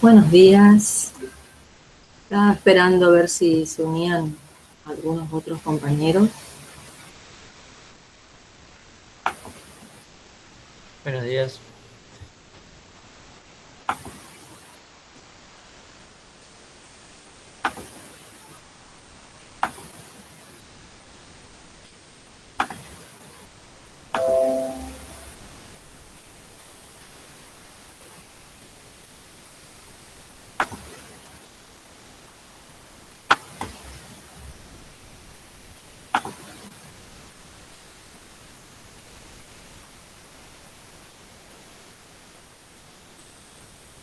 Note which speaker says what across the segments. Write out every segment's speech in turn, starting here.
Speaker 1: Buenos días. Estaba esperando a ver si se unían algunos otros compañeros.
Speaker 2: Buenos días.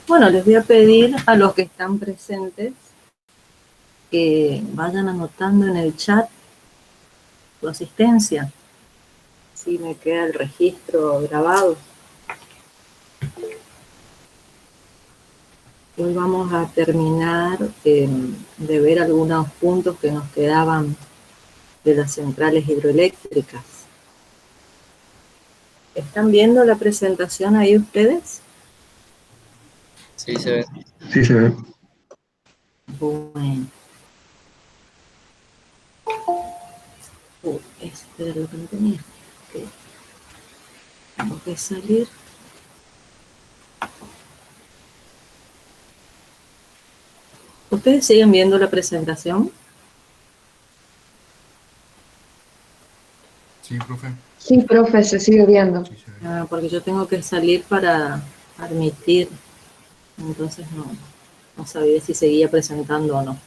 Speaker 1: Bueno, les voy a pedir a los que están presentes que vayan anotando en el chat su asistencia. Así me queda el registro grabado. Hoy vamos a terminar de ver algunos puntos que nos quedaban de las centrales hidroeléctricas. ¿Están viendo la presentación ahí ustedes?
Speaker 2: Sí, se ve.
Speaker 3: Sí, se ve.
Speaker 1: Bueno. Esto era lo que no tenía. Okay. Tengo que salir. ¿Ustedes siguen viendo la presentación?
Speaker 3: Sí, profe.
Speaker 4: Sí, profe, se sigue viendo.
Speaker 3: Sí, se ve.
Speaker 1: Porque yo tengo que salir para admitir. Entonces no sabía si seguía presentando o no.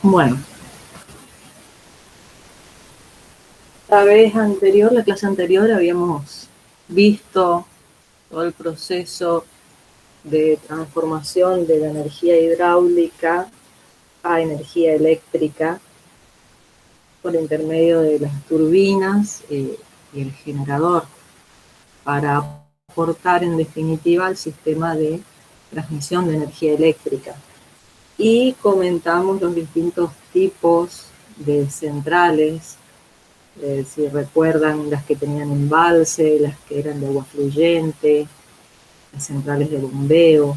Speaker 1: Bueno. La clase anterior, habíamos visto todo el proceso de transformación de la energía hidráulica a energía eléctrica por intermedio de las turbinas y el generador para aportar en definitiva al sistema de transmisión de energía eléctrica. Y comentamos los distintos tipos de centrales, si recuerdan, las que tenían embalse, las que eran de agua fluyente, las centrales de bombeo.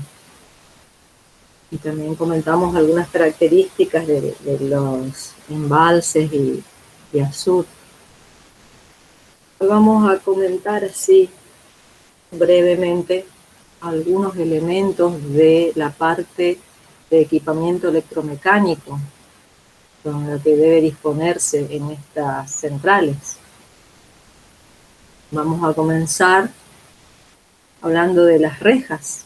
Speaker 1: Y también comentamos algunas características de los embalses y azul. Hoy vamos a comentar así brevemente algunos elementos de la parte de equipamiento electromecánico con la que debe disponerse en estas centrales. Vamos a comenzar hablando de las rejas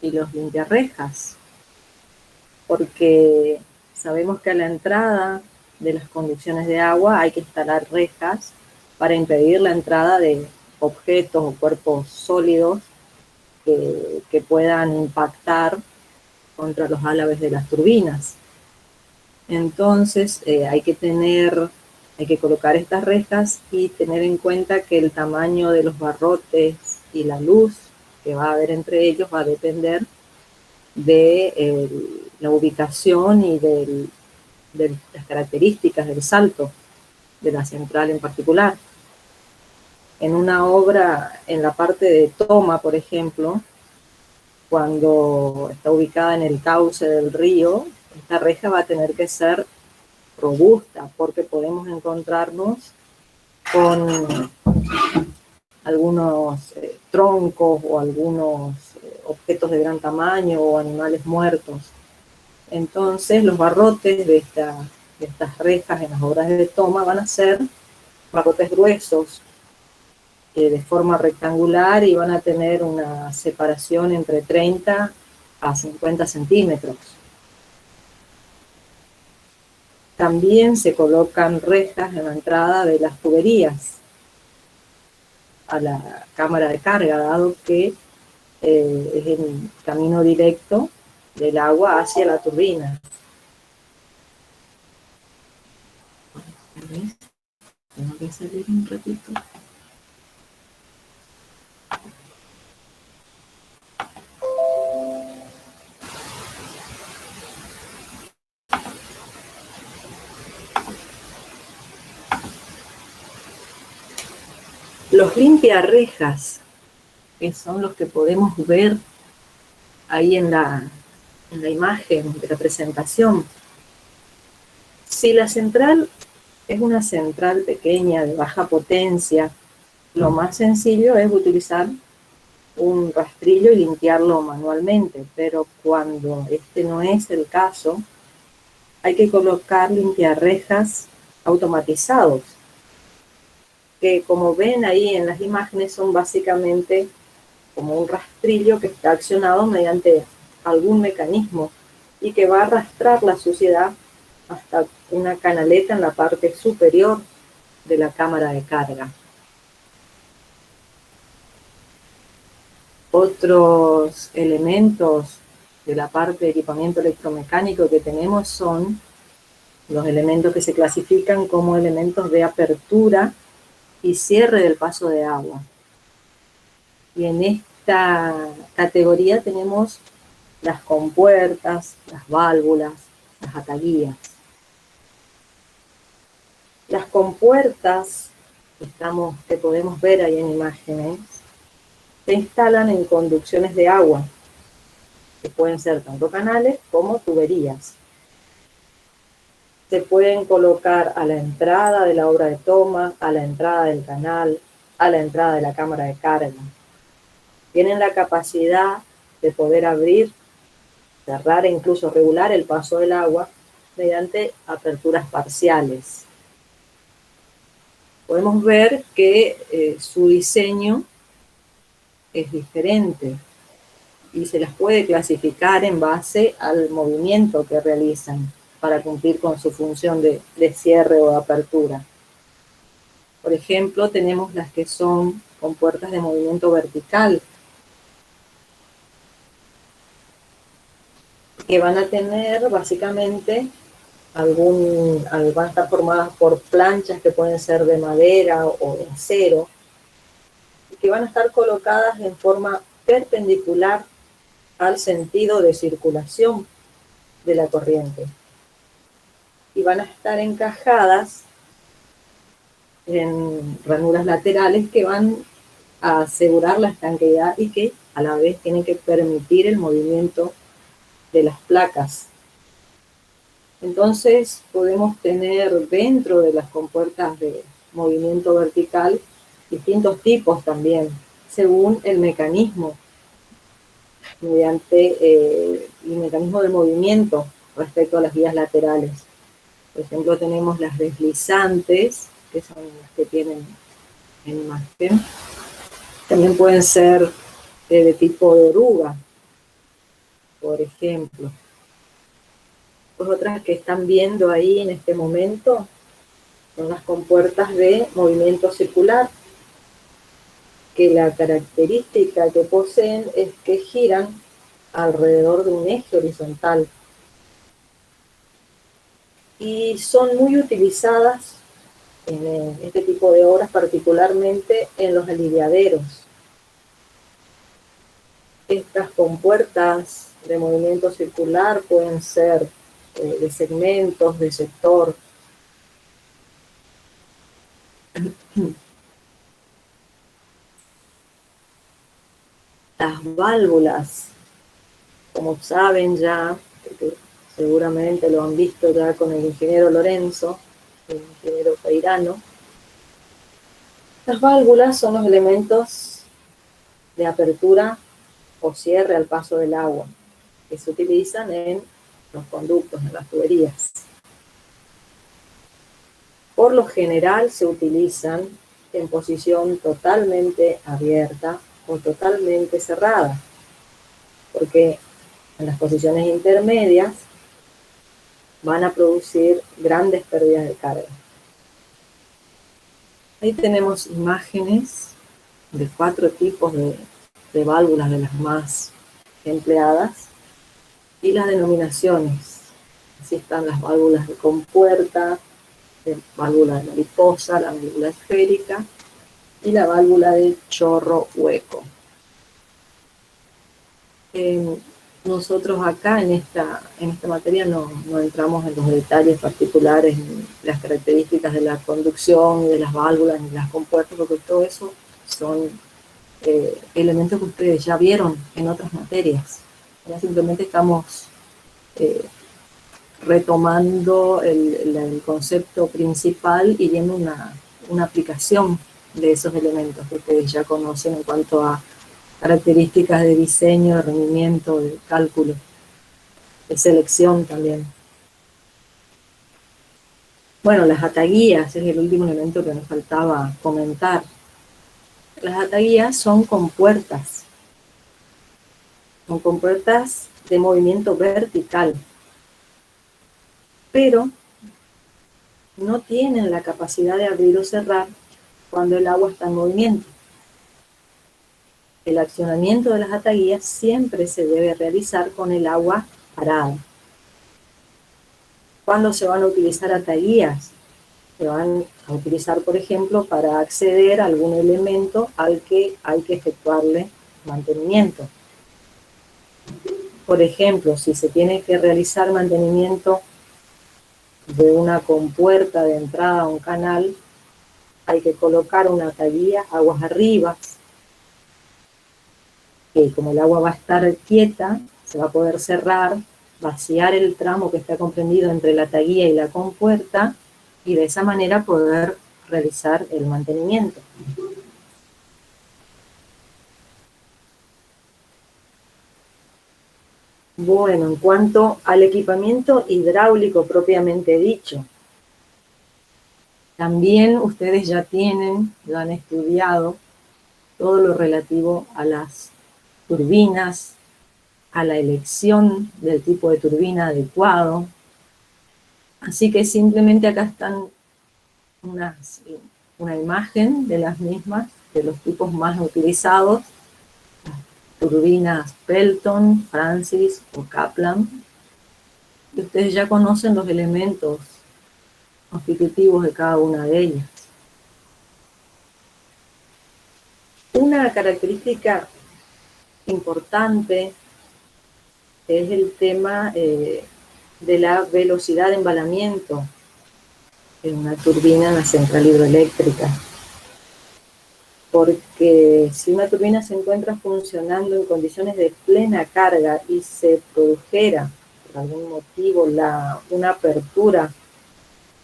Speaker 1: y los limpiarrejas, porque sabemos que a la entrada de las conducciones de agua hay que instalar rejas para impedir la entrada de objetos o cuerpos sólidos que puedan impactar contra los álabes de las turbinas. Entonces hay que colocar estas rejas y tener en cuenta que el tamaño de los barrotes y la luz que va a haber entre ellos va a depender de la ubicación y de las características del salto de la central en particular. En una obra, en la parte de toma, por ejemplo, cuando está ubicada en el cauce del río, esta reja va a tener que ser robusta, porque podemos encontrarnos con algunos troncos o algunos objetos de gran tamaño o animales muertos. Entonces los barrotes de estas rejas en las obras de toma van a ser barrotes gruesos, de forma rectangular, y van a tener una separación entre 30 a 50 centímetros. También se colocan rejas en la entrada de las tuberías a la cámara de carga, dado que es el camino directo del agua hacia la turbina. Tengo que salir un ratito. Los limpiarrejas, que son los que podemos ver ahí en la imagen de la presentación. Si la central es una central pequeña, de baja potencia, lo más sencillo es utilizar un rastrillo y limpiarlo manualmente, pero cuando este no es el caso, hay que colocar limpiarrejas automatizados, que como ven ahí en las imágenes son básicamente como un rastrillo que está accionado mediante algún mecanismo y que va a arrastrar la suciedad hasta una canaleta en la parte superior de la cámara de carga. Otros elementos de la parte de equipamiento electromecánico que tenemos son los elementos que se clasifican como elementos de apertura y cierre del paso de agua. Y en esta categoría tenemos las compuertas, las válvulas, las ataguías. Las compuertas que podemos ver ahí en imágenes se instalan en conducciones de agua, que pueden ser tanto canales como tuberías. Se pueden colocar a la entrada de la obra de toma, a la entrada del canal, a la entrada de la cámara de carga. Tienen la capacidad de poder abrir, cerrar e incluso regular el paso del agua mediante aperturas parciales. Podemos ver que su diseño es diferente y se las puede clasificar en base al movimiento que realizan para cumplir con su función de cierre o de apertura. Por ejemplo, tenemos las que son compuertas de movimiento vertical, que van a tener básicamente van a estar formadas por planchas que pueden ser de madera o de acero, y que van a estar colocadas en forma perpendicular al sentido de circulación de la corriente. Y van a estar encajadas en ranuras laterales que van a asegurar la estanqueidad y que a la vez tienen que permitir el movimiento de las placas. Entonces podemos tener dentro de las compuertas de movimiento vertical distintos tipos también, según el mecanismo, mediante el mecanismo de movimiento respecto a las vías laterales. Por ejemplo, tenemos las deslizantes, que son las que tienen en imagen. También pueden ser de tipo de oruga, por ejemplo. Pues otras que están viendo ahí en este momento son las compuertas de movimiento circular, que la característica que poseen es que giran alrededor de un eje horizontal y son muy utilizadas en este tipo de obras, particularmente en los aliviaderos. Estas compuertas de movimiento circular pueden ser de segmentos, de sector. Las válvulas, como saben ya, seguramente lo han visto ya con el ingeniero Lorenzo, el ingeniero Peirano, las válvulas son los elementos de apertura o cierre al paso del agua, que se utilizan en los conductos, en las tuberías. Por lo general se utilizan en posición totalmente abierta o totalmente cerrada, porque en las posiciones intermedias van a producir grandes pérdidas de carga. Ahí tenemos imágenes de 4 tipos de válvulas, de las más empleadas, y las denominaciones. Así están las válvulas de compuerta, la válvula de mariposa, la válvula esférica y la válvula de chorro hueco. Nosotros acá en esta materia no entramos en los detalles particulares, en las características de la conducción, de las válvulas, ni las compuertas, porque todo eso son elementos que ustedes ya vieron en otras materias. Ya simplemente estamos retomando el concepto principal y viendo una aplicación de esos elementos que ustedes ya conocen en cuanto a características de diseño, de rendimiento, de cálculo, de selección también. Bueno, las ataguías es el último elemento que nos faltaba comentar. Las ataguías son compuertas de movimiento vertical, pero no tienen la capacidad de abrir o cerrar cuando el agua está en movimiento. El accionamiento de las ataguías siempre se debe realizar con el agua parada. ¿Cuándo se van a utilizar ataguías? Se van a utilizar, por ejemplo, para acceder a algún elemento al que hay que efectuarle mantenimiento. Por ejemplo, si se tiene que realizar mantenimiento de una compuerta de entrada a un canal, hay que colocar una ataguía aguas arriba, que como el agua va a estar quieta, se va a poder cerrar, vaciar el tramo que está comprendido entre la ataguía y la compuerta, y de esa manera poder realizar el mantenimiento. Bueno, en cuanto al equipamiento hidráulico propiamente dicho, también ustedes ya han estudiado todo lo relativo a las turbinas, a la elección del tipo de turbina adecuado. Así que simplemente acá están una imagen de las mismas, de los tipos más utilizados, turbinas Pelton, Francis o Kaplan. Y ustedes ya conocen los elementos constitutivos de cada una de ellas. Una característica importante es el tema de la velocidad de embalamiento en una turbina en la central hidroeléctrica. Porque si una turbina se encuentra funcionando en condiciones de plena carga y se produjera por algún motivo una apertura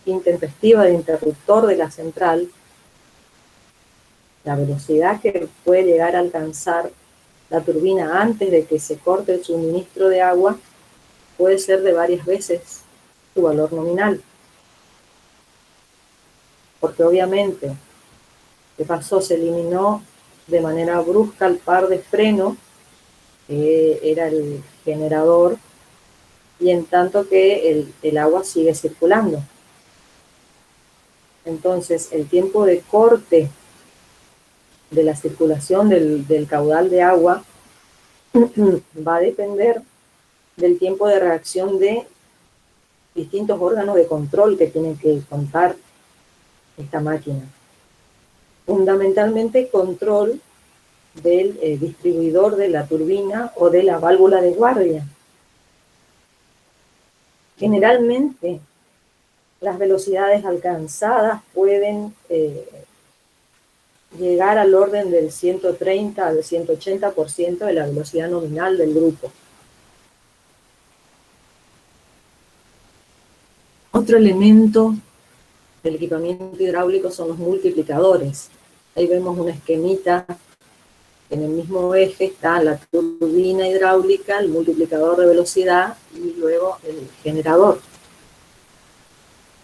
Speaker 1: intempestiva de interruptor de la central, la velocidad que puede llegar a alcanzar la turbina antes de que se corte el suministro de agua puede ser de varias veces su valor nominal. Porque obviamente, ¿qué pasó? Se eliminó de manera brusca el par de freno, que era el generador, y en tanto que el agua sigue circulando. Entonces, el tiempo de corte de la circulación del caudal de agua va a depender del tiempo de reacción de distintos órganos de control que tienen que contar esta máquina. Fundamentalmente control del distribuidor de la turbina o de la válvula de guardia. Generalmente, las velocidades alcanzadas pueden llegar al orden del 130 al 180% de la velocidad nominal del grupo. Otro elemento del equipamiento hidráulico son los multiplicadores. Ahí vemos una esquemita. En el mismo eje está la turbina hidráulica, el multiplicador de velocidad y luego el generador.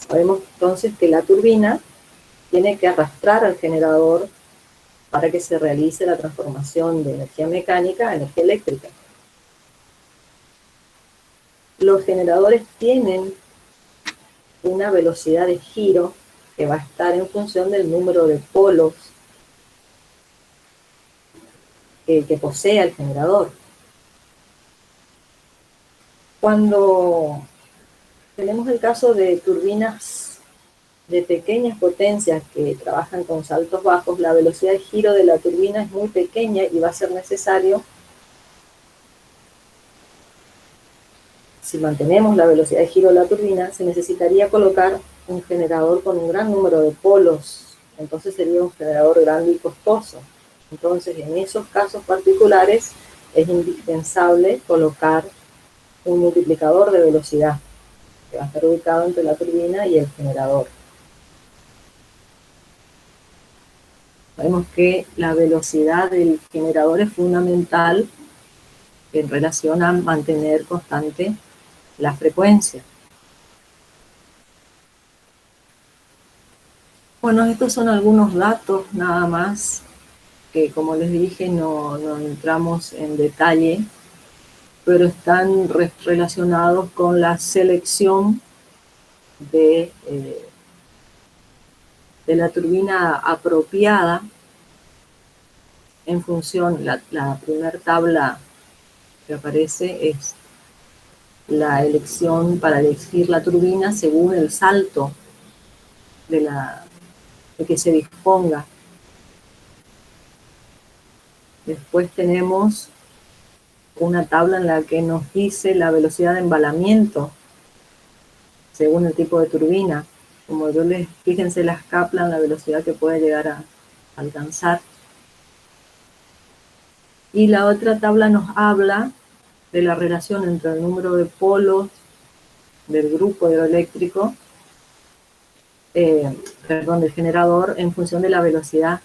Speaker 1: Sabemos entonces que la turbina tiene que arrastrar al generador para que se realice la transformación de energía mecánica a energía eléctrica. Los generadores tienen una velocidad de giro que va a estar en función del número de polos que posea el generador. Cuando tenemos el caso de turbinas de pequeñas potencias que trabajan con saltos bajos, la velocidad de giro de la turbina es muy pequeña y va a ser necesario, si mantenemos la velocidad de giro de la turbina, se necesitaría colocar un generador con un gran número de polos entonces sería un generador grande y costoso. Entonces, en esos casos particulares, es indispensable colocar un multiplicador de velocidad, que va a estar ubicado entre la turbina y el generador. Sabemos que la velocidad del generador es fundamental en relación a mantener constante la frecuencia. Bueno, estos son algunos datos nada más, que como les dije no entramos en detalle, pero están relacionados con la selección de la turbina apropiada en función, la primera tabla que aparece es la elección para elegir la turbina según el salto de que se disponga. Después tenemos una tabla en la que nos dice la velocidad de embalamiento según el tipo de turbina. Como yo les, fíjense las Kaplan, la velocidad que puede llegar a alcanzar. Y la otra tabla nos habla de la relación entre el número de polos del grupo hidroeléctrico, del generador, en función de la velocidad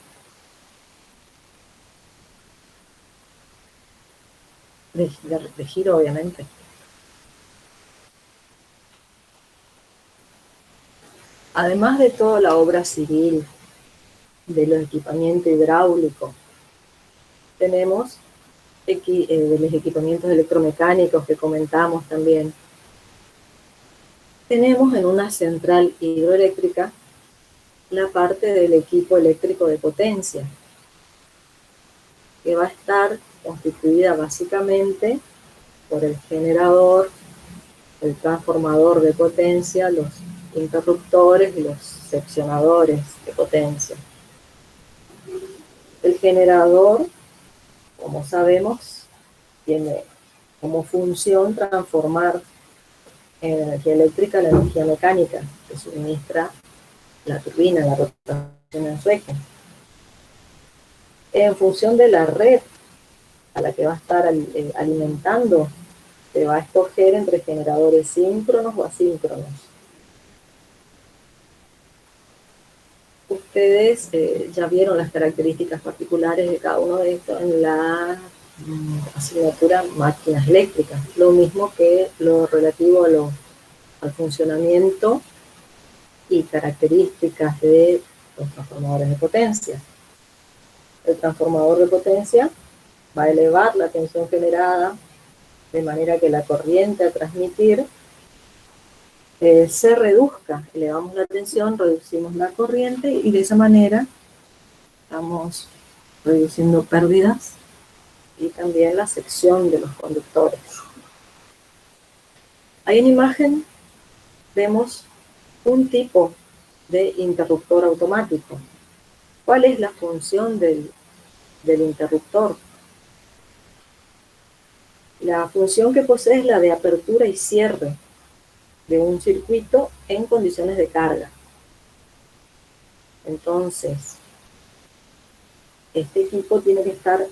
Speaker 1: de giro, obviamente. Además de toda la obra civil, de los equipamientos hidráulicos, tenemos de los equipamientos electromecánicos que comentamos también. Tenemos en una central hidroeléctrica la parte del equipo eléctrico de potencia, que va a estar constituida básicamente por el generador, el transformador de potencia, los interruptores y los seccionadores de potencia. El generador, como sabemos, tiene como función transformar en energía eléctrica la energía mecánica que suministra la turbina, la rotación en su eje. En función de la red a la que va a estar alimentando, se va a escoger entre generadores síncronos o asíncronos. Ustedes ya vieron las características particulares de cada uno de estos en la asignatura máquinas eléctricas, lo mismo que lo relativo al funcionamiento y características de los transformadores de potencia. El transformador de potencia va a elevar la tensión generada de manera que la corriente a transmitir se reduzca. Elevamos la tensión, reducimos la corriente y de esa manera estamos reduciendo pérdidas y también la sección de los conductores. Ahí en imagen vemos un tipo de interruptor automático. ¿Cuál es la función del interruptor? La función que posee es la de apertura y cierre de un circuito en condiciones de carga. Entonces, este equipo tiene que estar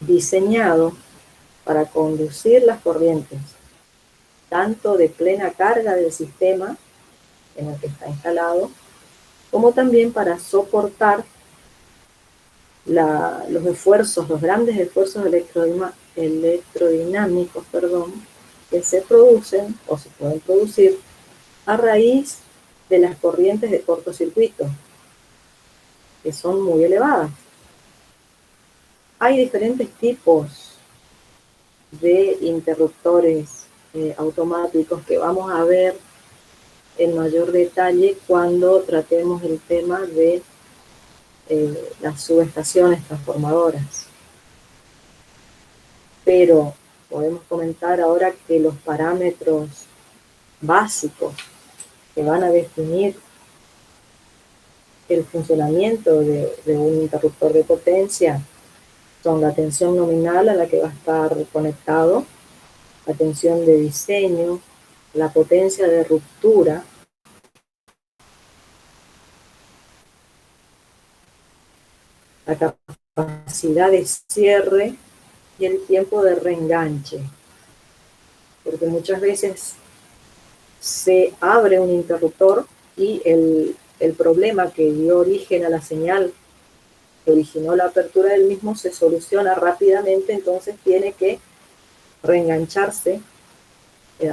Speaker 1: diseñado para conducir las corrientes, tanto de plena carga del sistema en el que está instalado, como también para soportar los esfuerzos, los grandes esfuerzos electrodinámicos, que se producen o se pueden producir a raíz de las corrientes de cortocircuito, que son muy elevadas. Hay diferentes tipos de interruptores automáticos que vamos a ver en mayor detalle cuando tratemos el tema de las subestaciones transformadoras. Pero podemos comentar ahora que los parámetros básicos que van a definir el funcionamiento de un interruptor de potencia son la tensión nominal a la que va a estar conectado, la tensión de diseño, la potencia de ruptura, la capacidad de cierre y el tiempo de reenganche. Porque muchas veces se abre un interruptor y el problema que dio origen a la señal, que originó la apertura del mismo, se soluciona rápidamente, entonces tiene que reengancharse,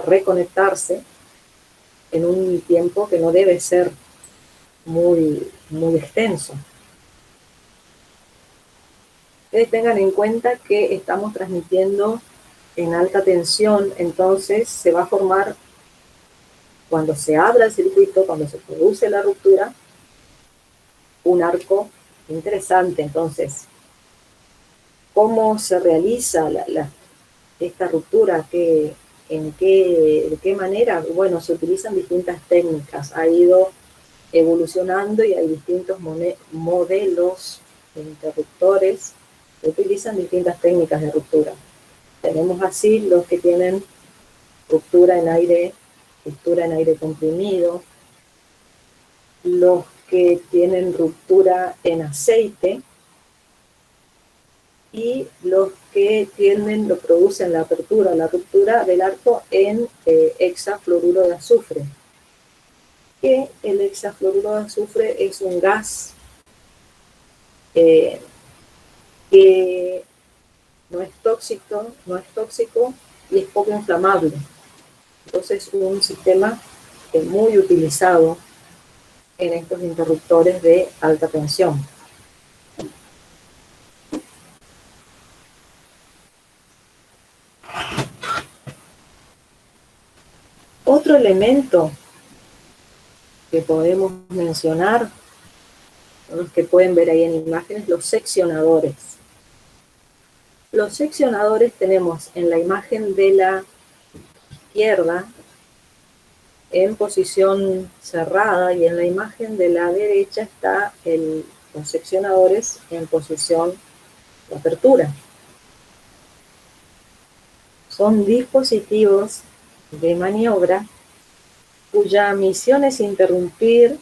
Speaker 1: reconectarse en un tiempo que no debe ser muy extenso. Ustedes tengan en cuenta que estamos transmitiendo en alta tensión, entonces se va a formar, cuando se abra el circuito, cuando se produce la ruptura, un arco interesante. Entonces, ¿cómo se realiza esta ruptura? ¿De qué manera? Bueno, se utilizan distintas técnicas, ha ido evolucionando y hay distintos modelos de interruptores que utilizan distintas técnicas de ruptura. Tenemos así los que tienen ruptura en aire comprimido, los que tienen ruptura en aceite y los que producen la ruptura del arco en hexafluoruro de azufre. Que el hexafluoruro de azufre es un gas que no es tóxico y es poco inflamable. Entonces es un sistema muy utilizado en estos interruptores de alta tensión. Otro elemento que podemos mencionar son los que pueden ver ahí en imágenes, los seccionadores. Los seccionadores tenemos en la imagen de la izquierda en posición cerrada y en la imagen de la derecha está los seccionadores en posición de apertura. Son dispositivos de maniobra cuya misión es interrumpir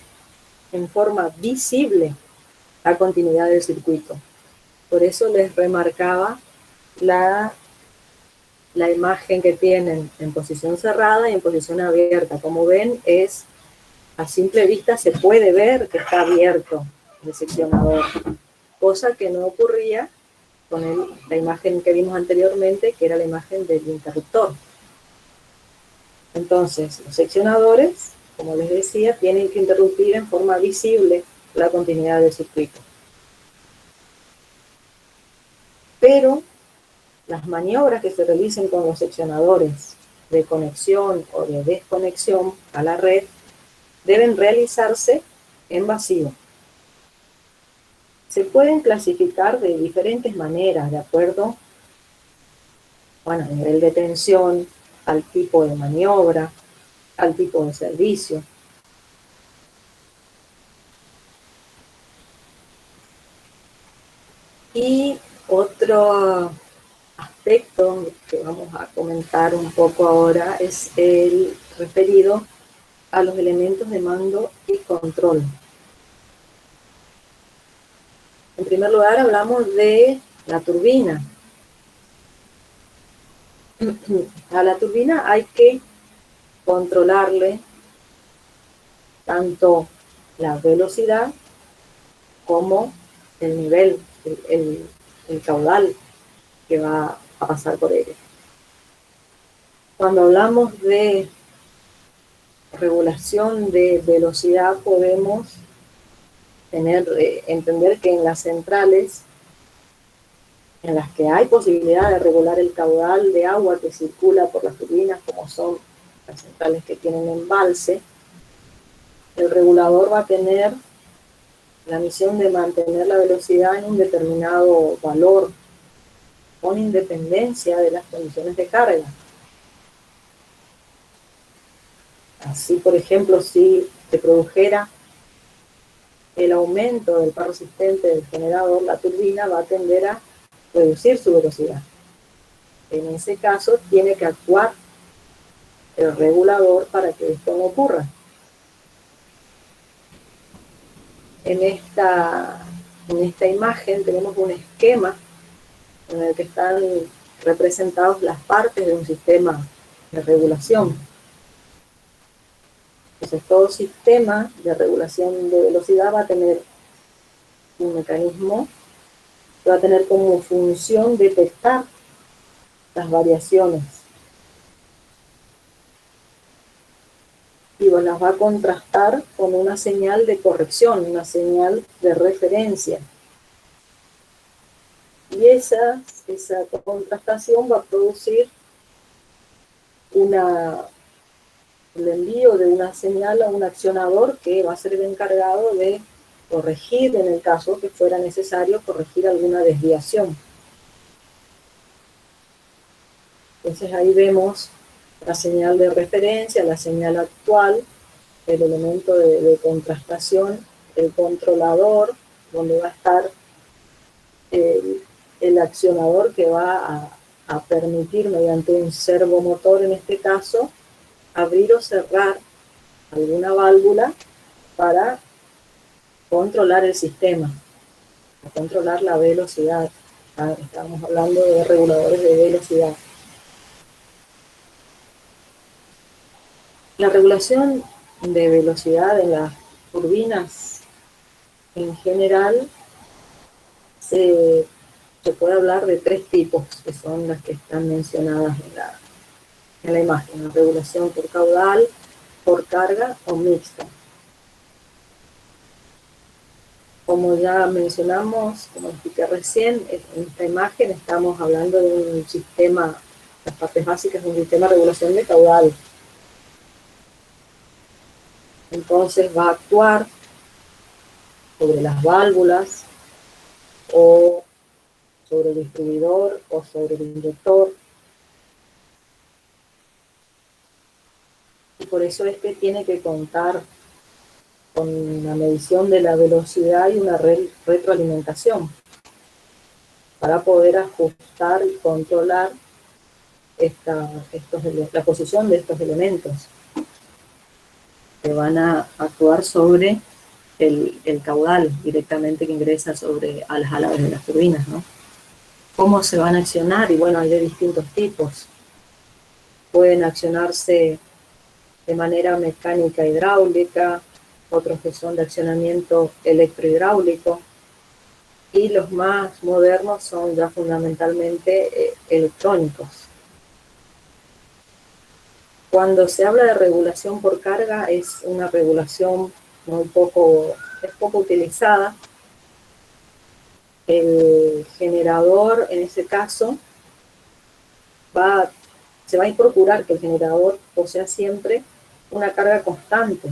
Speaker 1: en forma visible la continuidad del circuito. Por eso les remarcaba la imagen que tienen en posición cerrada y en posición abierta. Como ven, a simple vista se puede ver que está abierto el seccionador, cosa que no ocurría con la imagen que vimos anteriormente, que era la imagen del interruptor. Entonces, los seccionadores, como les decía, tienen que interrumpir en forma visible la continuidad del circuito. Pero las maniobras que se realicen con los seccionadores de conexión o de desconexión a la red deben realizarse en vacío. Se pueden clasificar de diferentes maneras, de acuerdo, al nivel de tensión, al tipo de maniobra, al tipo de servicio. Y otro aspecto que vamos a comentar un poco ahora es el referido a los elementos de mando y control. En primer lugar hablamos de la turbina. A la turbina hay que controlarle tanto la velocidad como el nivel, el caudal que va a pasar por ella. Cuando hablamos de regulación de velocidad podemos entender que en las centrales en las que hay posibilidad de regular el caudal de agua que circula por las turbinas, como son las centrales que tienen embalse, el regulador va a tener la misión de mantener la velocidad en un determinado valor, con independencia de las condiciones de carga. Así, por ejemplo, si se produjera el aumento del par resistente del generador, la turbina va a tender a reducir su velocidad. En ese caso, tiene que actuar el regulador para que esto no ocurra. En esta En esta imagen tenemos un esquema en el que están representadas las partes de un sistema de regulación. Entonces, todo sistema de regulación de velocidad va a tener un mecanismo que va a tener como función detectar las variaciones y las va a contrastar con una señal de corrección, una señal de referencia. Y esa contrastación va a producir el envío de una señal a un accionador que va a ser el encargado de corregir, en el caso que fuera necesario, corregir alguna desviación. Entonces ahí vemos la señal de referencia, la señal actual, el elemento de contrastación, el controlador, donde va a estar el accionador que va a permitir, mediante un servomotor en este caso, abrir o cerrar alguna válvula para controlar el sistema, para controlar la velocidad. Estamos hablando de reguladores de velocidad. La regulación de velocidad en las turbinas en general se puede hablar de tres tipos, que son las que están mencionadas en la imagen: la regulación por caudal, por carga o mixta. Como ya mencionamos, como expliqué recién, en esta imagen estamos hablando de un sistema, las partes básicas de un sistema de regulación de caudal. Entonces va a actuar sobre las válvulas o sobre el distribuidor o sobre el inyector. Y por eso es que tiene que contar con la medición de la velocidad y una retroalimentación para poder ajustar y controlar la posición de estos elementos que van a actuar sobre el caudal directamente que ingresa a las álabes de las turbinas, ¿no? ¿Cómo se van a accionar? Y bueno, hay de distintos tipos. Pueden accionarse de manera mecánica hidráulica, otros que son de accionamiento electrohidráulico, y los más modernos son ya fundamentalmente electrónicos. Cuando se habla de regulación por carga, es una regulación es poco utilizada. El generador, en ese caso, se va a procurar que el generador posea siempre una carga constante,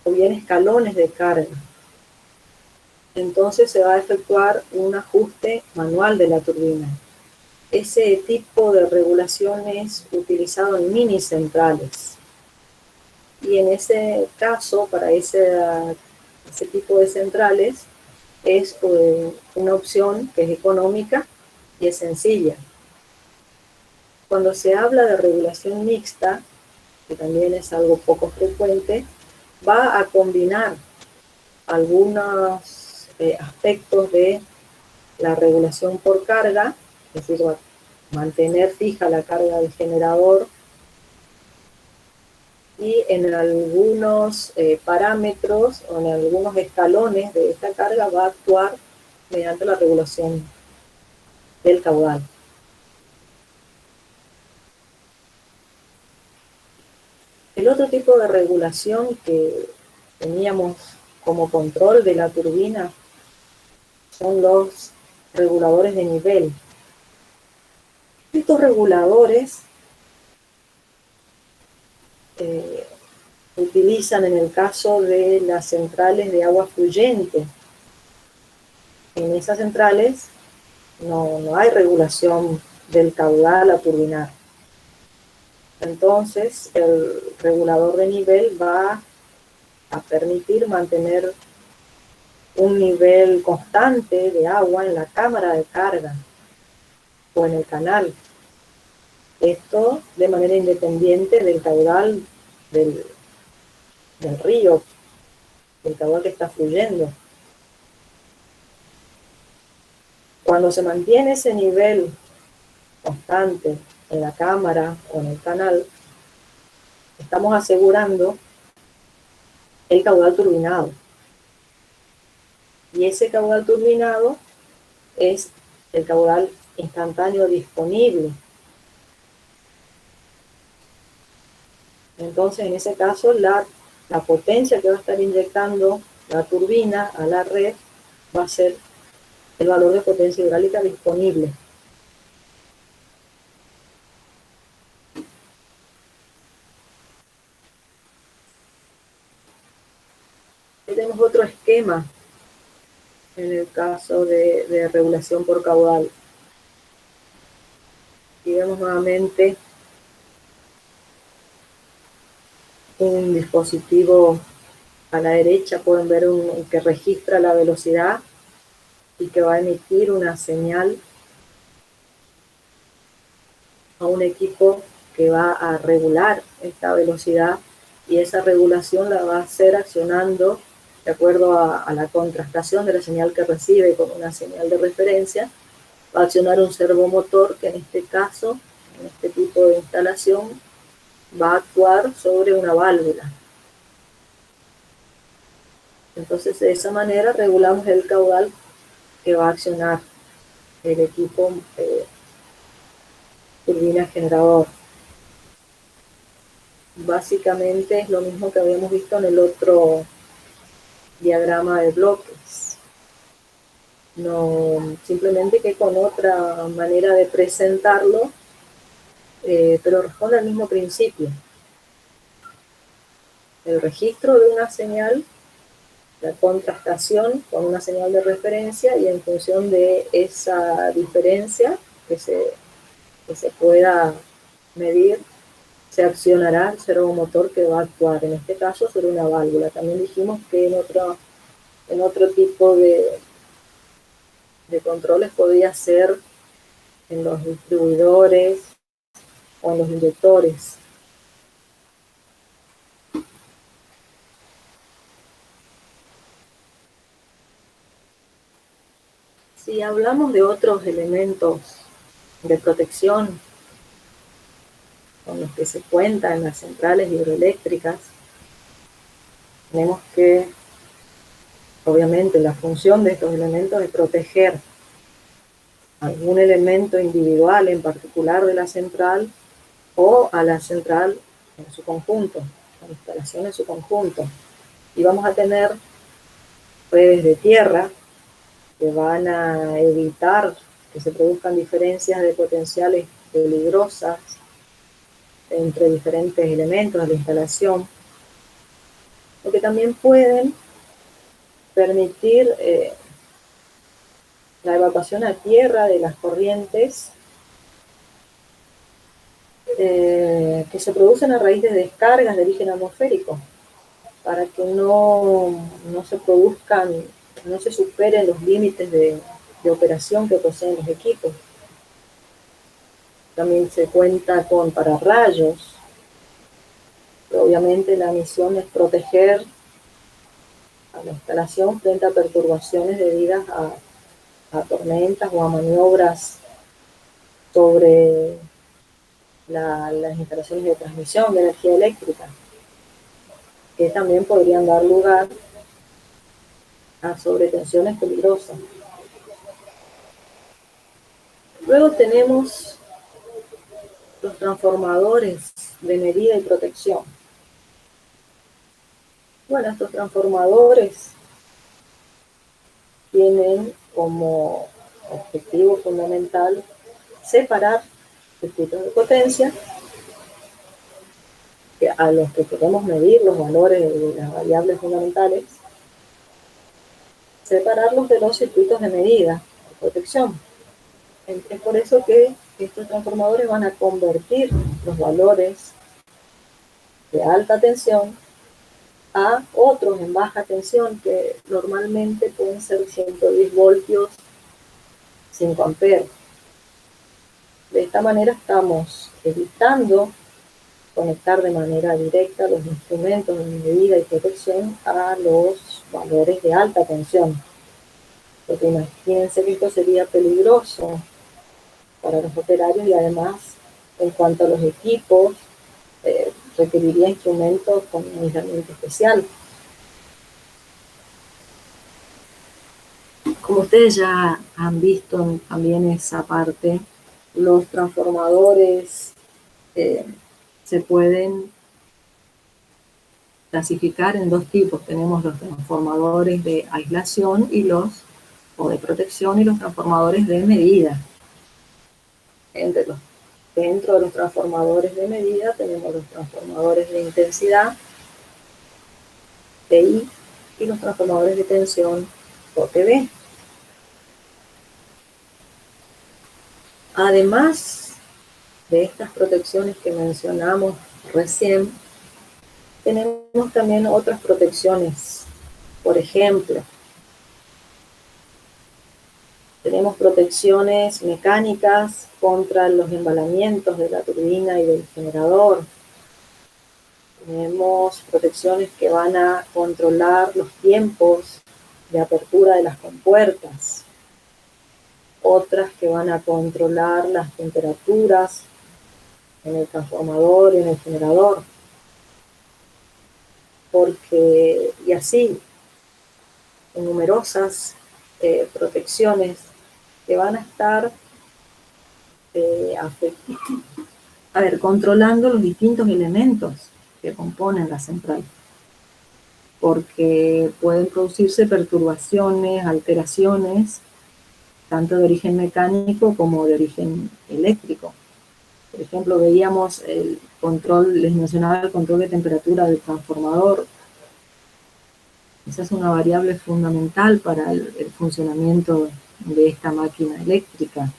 Speaker 1: o bien escalones de carga. Entonces se va a efectuar un ajuste manual de la turbina. Ese tipo de regulación es utilizado en mini centrales. Y en ese caso, para ese tipo de centrales, es una opción que es económica y es sencilla. Cuando se habla de regulación mixta, que también es algo poco frecuente, va a combinar algunos aspectos de la regulación por carga, es decir, mantener fija la carga del generador, y en algunos parámetros o en algunos escalones de esta carga va a actuar mediante la regulación del caudal. El otro tipo de regulación que teníamos como control de la turbina son los reguladores de nivel. Estos reguladores utilizan en el caso de las centrales de agua fluyente. En esas centrales no hay regulación del caudal a turbinar. Entonces, el regulador de nivel va a permitir mantener un nivel constante de agua en la cámara de carga o en el canal. Esto de manera independiente del caudal del río, del caudal que está fluyendo. Cuando se mantiene ese nivel constante en la cámara o en el canal, estamos asegurando el caudal turbinado. Y ese caudal turbinado es el caudal instantáneo disponible. Entonces, en ese caso, la potencia que va a estar inyectando la turbina a la red va a ser el valor de potencia hidráulica disponible. Tenemos otro esquema en el caso de regulación por caudal. Y vemos nuevamente un dispositivo a la derecha, pueden ver que registra la velocidad y que va a emitir una señal a un equipo que va a regular esta velocidad, y esa regulación la va a hacer accionando de acuerdo a la contrastación de la señal que recibe con una señal de referencia. Va a accionar un servomotor que en este caso, en este tipo de instalación, va a actuar sobre una válvula. Entonces, de esa manera regulamos el caudal que va a accionar el equipo turbina generador. Básicamente es lo mismo que habíamos visto en el otro diagrama de bloques. No, simplemente que con otra manera de presentarlo, pero responde al mismo principio. El registro de una señal, la contrastación con una señal de referencia, y en función de esa diferencia que se pueda medir, se accionará el servomotor que va a actuar, en este caso, sobre una válvula. También dijimos que en otro tipo de controles podría ser en los distribuidores o en los inyectores. Si hablamos de otros elementos de protección con los que se cuenta en las centrales hidroeléctricas, tenemos que, obviamente, la función de estos elementos es proteger algún elemento individual en particular de la central, o a la central en su conjunto, a la instalación en su conjunto. Y vamos a tener redes de tierra que van a evitar que se produzcan diferencias de potenciales peligrosas entre diferentes elementos de la instalación, o que también pueden permitir la evacuación a tierra de las corrientes que se producen a raíz de descargas de origen atmosférico, para que no se produzcan, no se superen los límites de operación que poseen los equipos. También se cuenta con pararrayos. Obviamente la misión es proteger a la instalación frente a perturbaciones debidas a tormentas o a maniobras sobre las instalaciones de transmisión de energía eléctrica, que también podrían dar lugar a sobretensiones peligrosas. Luego tenemos los transformadores de medida y protección. Bueno, estos transformadores tienen como objetivo fundamental separar circuitos de potencia a los que queremos medir los valores de las variables fundamentales, separarlos de los circuitos de medida de protección. Es por eso que estos transformadores van a convertir los valores de alta tensión a otros en baja tensión, que normalmente pueden ser 110 voltios, 5 amperes. De esta manera estamos evitando conectar de manera directa los instrumentos de medida y protección a los valores de alta tensión. Porque imagínense que esto sería peligroso para los operarios y además, en cuanto a los equipos, requeriría instrumentos con un aislamiento especial. Como ustedes ya han visto también esa parte, los transformadores se pueden clasificar en dos tipos. Tenemos los transformadores de aislación o de protección, y los transformadores de medida. Dentro de los transformadores de medida tenemos los transformadores de intensidad, TI, y los transformadores de tensión, OTB. Además de estas protecciones que mencionamos recién, tenemos también otras protecciones. Por ejemplo, tenemos protecciones mecánicas contra los embalamientos de la turbina y del generador. Tenemos protecciones que van a controlar los tiempos de apertura de las compuertas. Otras que van a controlar las temperaturas en el transformador y en el generador. Y así, en numerosas protecciones que van a estar controlando los distintos elementos que componen la central, porque pueden producirse perturbaciones, alteraciones, tanto de origen mecánico como de origen eléctrico. Por ejemplo, veíamos el control, les mencionaba el control de temperatura del transformador. Esa es una variable fundamental para el funcionamiento de esta máquina eléctrica.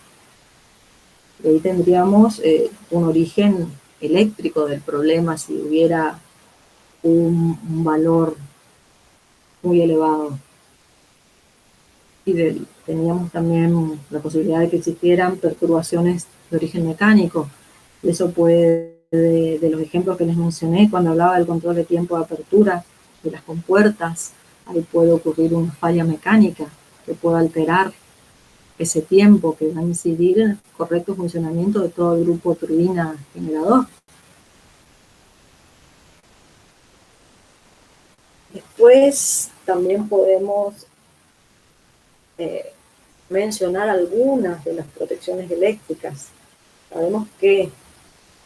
Speaker 1: Y ahí tendríamos un origen eléctrico del problema si hubiera un valor muy elevado. Y teníamos también la posibilidad de que existieran perturbaciones de origen mecánico. Eso puede, de los ejemplos que les mencioné, cuando hablaba del control de tiempo de apertura de las compuertas, ahí puede ocurrir una falla mecánica que puede alterar ese tiempo, que va a incidir en el correcto funcionamiento de todo el grupo turbina-generador. Después también podemos mencionar algunas de las protecciones eléctricas. Sabemos que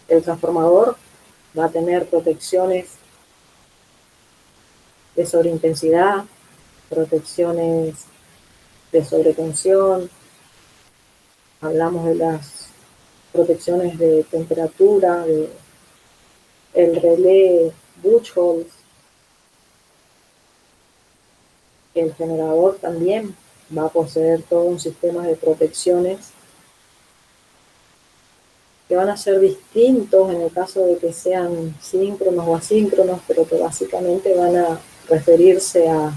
Speaker 1: el transformador va a tener protecciones de sobreintensidad, protecciones de sobretensión. Hablamos de las protecciones de temperatura, el relé Buchholz. El generador también va a poseer todo un sistema de protecciones que van a ser distintos en el caso de que sean síncronos o asíncronos, pero que básicamente van a referirse a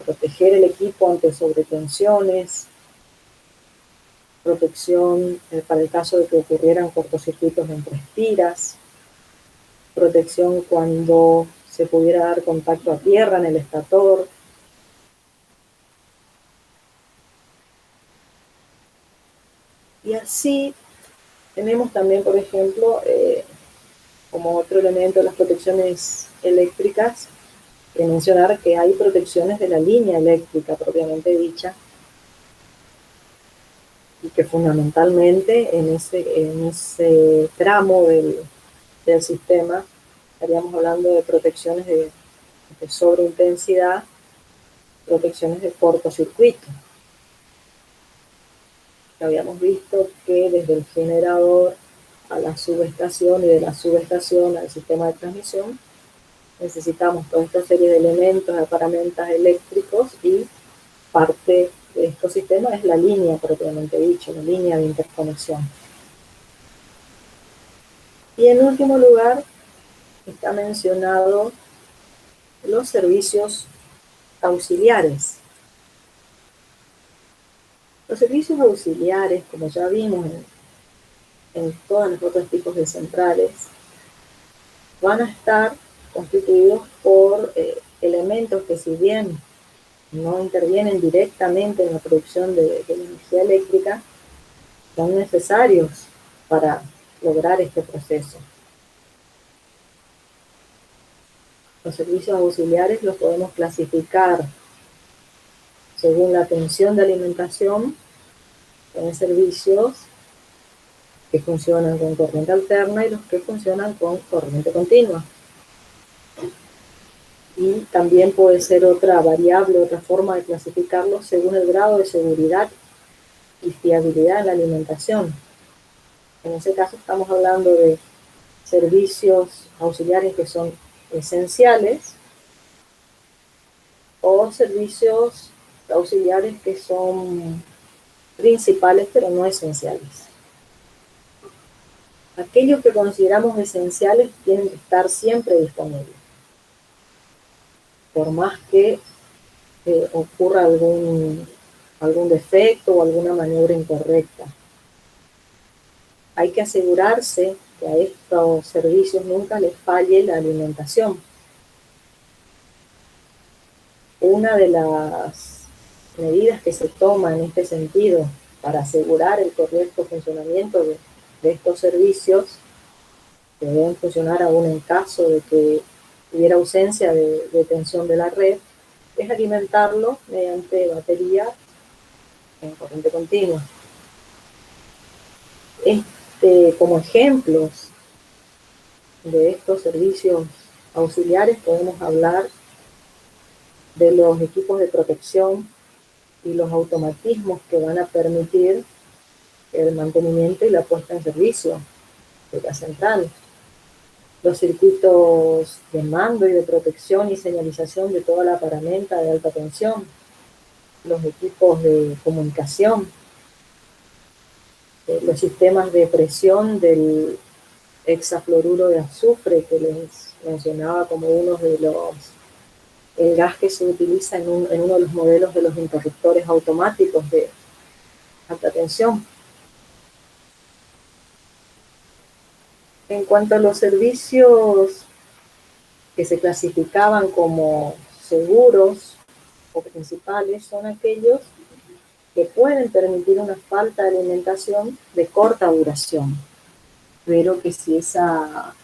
Speaker 1: proteger el equipo ante sobretensiones, protección para el caso de que ocurrieran cortocircuitos entre espiras, protección cuando se pudiera dar contacto a tierra en el estator. Y así tenemos también, por ejemplo, como otro elemento de las protecciones eléctricas, mencionar que hay protecciones de la línea eléctrica propiamente dicha, y que fundamentalmente en ese tramo del sistema estaríamos hablando de protecciones de sobreintensidad, protecciones de cortocircuito. Habíamos visto que desde el generador a la subestación y de la subestación al sistema de transmisión necesitamos toda esta serie de elementos, de paramentas eléctricos, y parte de estos sistemas es la línea propiamente dicho, la línea de interconexión. Y en último lugar está mencionado los servicios auxiliares. Los servicios auxiliares, como ya vimos en todos los otros tipos de centrales, van a estar constituidos por elementos que, si bien no intervienen directamente en la producción de la energía eléctrica, son necesarios para lograr este proceso. Los servicios auxiliares los podemos clasificar según la tensión de alimentación en servicios que funcionan con corriente alterna y los que funcionan con corriente continua. Y también puede ser otra variable, otra forma de clasificarlos según el grado de seguridad y fiabilidad en la alimentación. En ese caso estamos hablando de servicios auxiliares que son esenciales o servicios auxiliares que son principales pero no esenciales. Aquellos que consideramos esenciales tienen que estar siempre disponibles, por más que ocurra algún defecto o alguna maniobra incorrecta. Hay que asegurarse que a estos servicios nunca les falle la alimentación. Una de las medidas que se toma en este sentido para asegurar el correcto funcionamiento de estos servicios, que deben funcionar aún en caso de que hubiera ausencia de tensión de la red, es alimentarlo mediante baterías en corriente continua. Como ejemplos de estos servicios auxiliares podemos hablar de los equipos de protección y los automatismos que van a permitir el mantenimiento y la puesta en servicio de la central. Los circuitos de mando y de protección y señalización de toda la paramenta de alta tensión, los equipos de comunicación, los sistemas de presión del hexafluoruro de azufre que les mencionaba como uno de el gas que se utiliza en uno de los modelos de los interruptores automáticos de alta tensión. En cuanto a los servicios que se clasificaban como seguros o principales, son aquellos que pueden permitir una falta de alimentación de corta duración, pero que si esa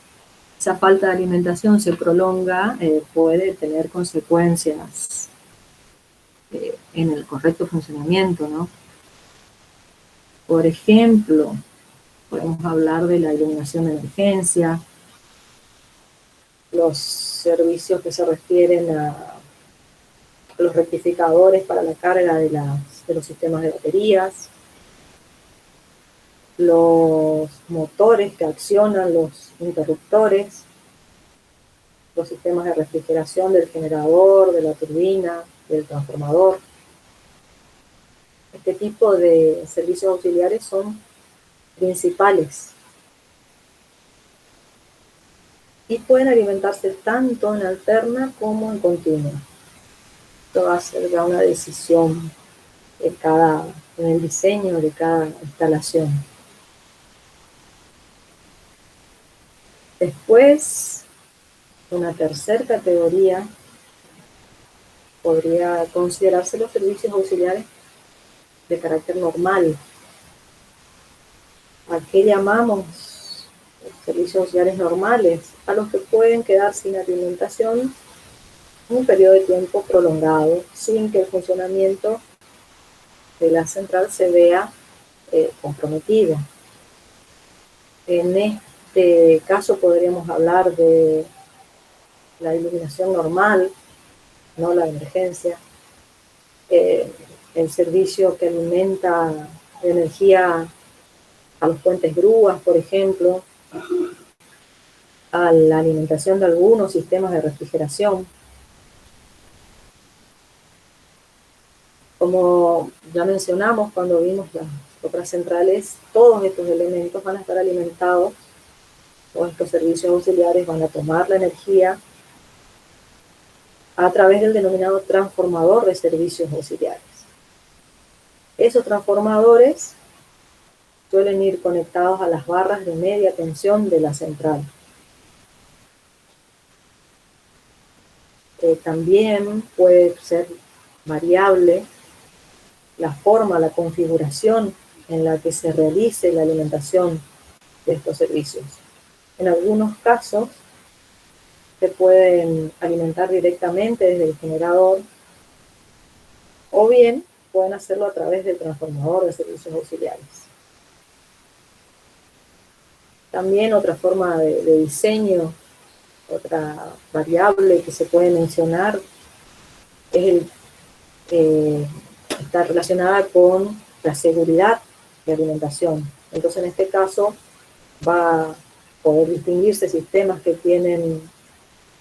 Speaker 1: falta de alimentación se prolonga, puede tener consecuencias en el correcto funcionamiento, ¿no? Por ejemplo, podemos hablar de la iluminación de emergencia, los servicios que se refieren a los rectificadores para la carga de los sistemas de baterías, los motores que accionan los interruptores, los sistemas de refrigeración del generador, de la turbina, del transformador. Este tipo de servicios auxiliares son principales y pueden alimentarse tanto en alterna como en continua. Esto va a ser ya una decisión en el diseño de cada instalación. Después, una tercera categoría podría considerarse los servicios auxiliares de carácter normal. ¿A qué llamamos servicios auxiliares normales? A los que pueden quedar sin alimentación un periodo de tiempo prolongado sin que el funcionamiento de la central se vea comprometido. En este caso podríamos hablar de la iluminación normal, no la de emergencia, el servicio que alimenta de energía a los puentes grúas, por ejemplo, a la alimentación de algunos sistemas de refrigeración. Como ya mencionamos cuando vimos las otras centrales, todos estos elementos van a estar alimentados, todos estos servicios auxiliares van a tomar la energía a través del denominado transformador de servicios auxiliares. Esos transformadores suelen ir conectados a las barras de media tensión de la central. También puede ser variable la forma, la configuración en la que se realice la alimentación de estos servicios. En algunos casos se pueden alimentar directamente desde el generador, o bien pueden hacerlo a través del transformador de servicios auxiliares. También otra forma de diseño, otra variable que se puede mencionar es está relacionada con la seguridad de alimentación. Entonces, en este caso, va a poder distinguirse sistemas que tienen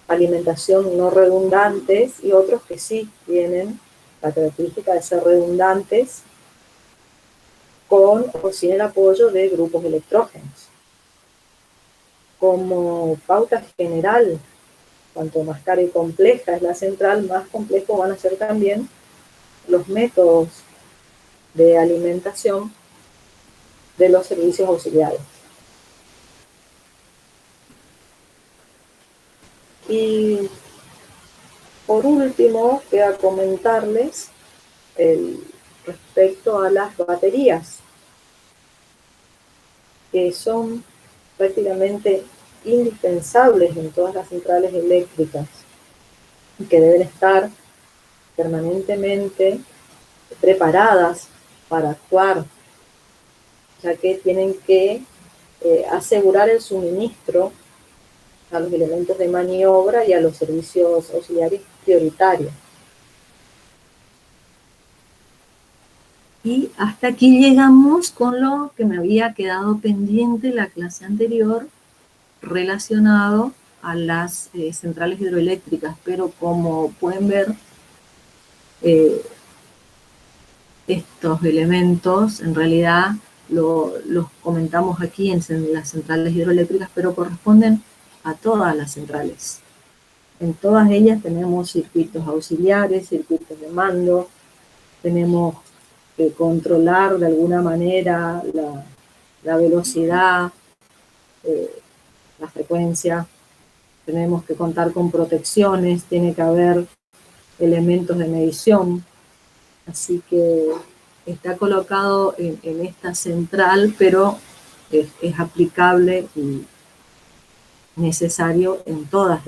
Speaker 1: alimentación no redundantes y otros que sí tienen la característica de ser redundantes con o sin el apoyo de grupos electrógenos. Como pauta general, cuanto más cara y compleja es la central, más complejos van a ser también los métodos de alimentación de los servicios auxiliares. Y por último, queda comentarles respecto a las baterías, que son prácticamente indispensables en todas las centrales eléctricas y que deben estar permanentemente preparadas para actuar, ya que tienen que asegurar el suministro a los elementos de maniobra y a los servicios auxiliares prioritarios. Y hasta aquí llegamos con lo que me había quedado pendiente en la clase anterior relacionado a las centrales hidroeléctricas, pero como pueden ver, estos elementos en realidad los comentamos aquí en las centrales hidroeléctricas, pero corresponden a todas las centrales. En todas ellas tenemos circuitos auxiliares, circuitos de mando, tenemos que controlar de alguna manera la velocidad, la frecuencia, tenemos que contar con protecciones, tiene que haber elementos de medición, así que está colocado en esta central, pero es aplicable y necesario en todas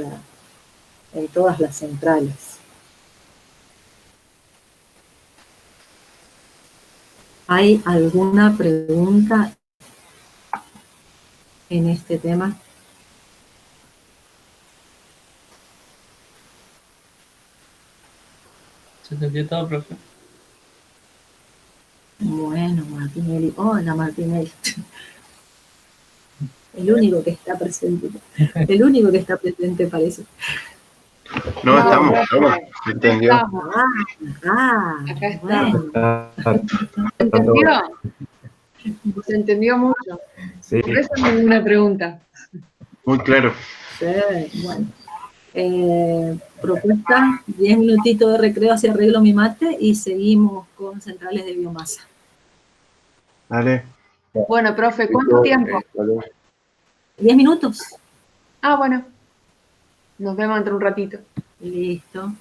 Speaker 1: las centrales. ¿Hay alguna pregunta en este tema?
Speaker 2: ¿Se entendió todo, profe?
Speaker 1: Bueno, Martinelli. Hola, Martinelli. El único que está presente. El único que está presente parece.
Speaker 3: No, estamos, ¿se entendió?
Speaker 4: Acá estamos.
Speaker 1: Bueno.
Speaker 4: ¿Se entendió? Se entendió mucho.
Speaker 3: Sí,
Speaker 4: Por eso no hay una pregunta.
Speaker 3: muy claro.
Speaker 1: Sí, bueno. Propuesta, 10 minutitos de recreo, así arreglo mi mate y seguimos con centrales de biomasa.
Speaker 3: Dale.
Speaker 4: Bueno, profe, ¿cuánto tiempo?
Speaker 1: 10 minutos.
Speaker 4: Ah, bueno. Nos vemos entre un ratito.
Speaker 1: Listo.